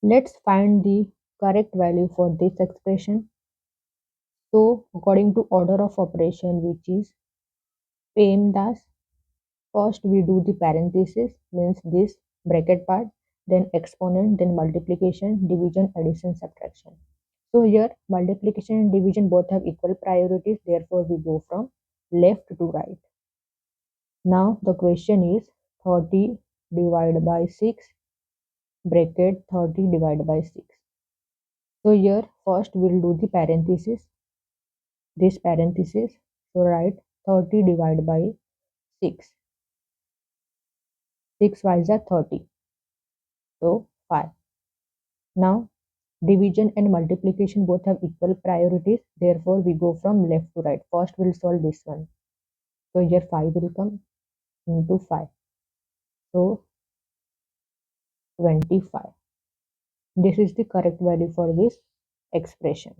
Let's find the correct value for this expression. So according to order of operation, which is PEMDAS, first we do the parenthesis, means this bracket part, then exponent, then multiplication, division, addition, subtraction. So here multiplication and division both have equal priorities, therefore we go from left to right. Now the question is 30 divided by 6, bracket 30 divided by 6. So here first we'll do the parenthesis, this parenthesis. So write 30 divided by 6. 6 5s are 30. So 5. Now division and multiplication both have equal priorities. Therefore we go from left to right. First we'll solve this one. So here 5 will come into 5. So 25. This is the correct value for this expression.